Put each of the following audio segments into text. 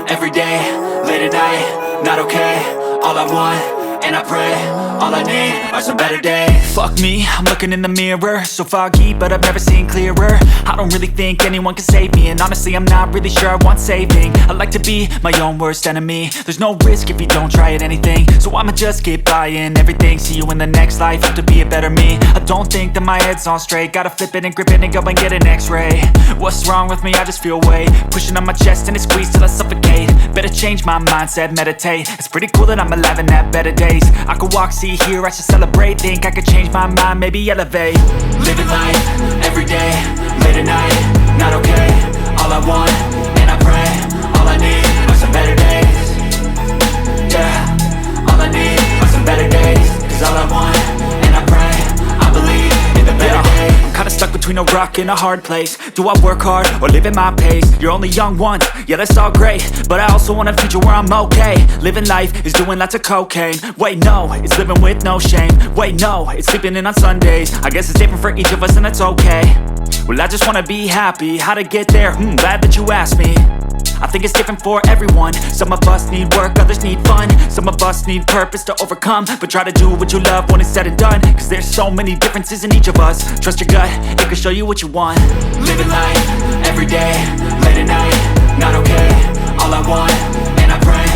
every day, late at night, not okay. All I want, and I pray, all I need are some better days. Fuck me, I'm looking in the mirror, so foggy, but I've never seen clearer. I don't really think anyone can save me, and honestly I'm not really sure I want saving. I like to be my own worst enemy. There's no risk if you don't try at anything, so I'ma just keep buying everything. See you in the next life, have to be a better me. I don't think that my head's on straight, gotta flip it and grip it and go and get an x-ray. What's wrong with me? I just feel weight pushing on my chest and it squeezes till I suffocate. Better change my mindset, meditate. It's pretty cool that I'm alive and have better days. I could walk, see, hear, I should celebrate. Think I could change my mind, maybe elevate. Living life, every day, late at night, not okay. All I want, and I pray, all I need are some better days. Yeah, all I need are some better days. Cause all I want, and I pray, I believe in the better days. I'm kinda stuck between a rock and a hard place. Do I work hard or live at my pace? You're only young once, yeah that's all great, but I also want a future where I'm okay. Living life is doing lots of cocaine. Wait no, it's living with no shame. Wait no, it's sleeping in on Sundays. I guess it's different for each of us and that's okay. Well I just wanna be happy, how to get there? Glad that you asked me. I think it's different for everyone. Some of us need work, others need fun. Some of us need purpose to overcome. But try to do what you love when it's said and done. Cause there's so many differences in each of us. Trust your gut, it can show you what you want. Living life, every day, late at night, not okay. All I want, and I pray,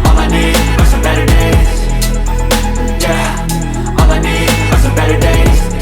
all I need are some better days. Yeah.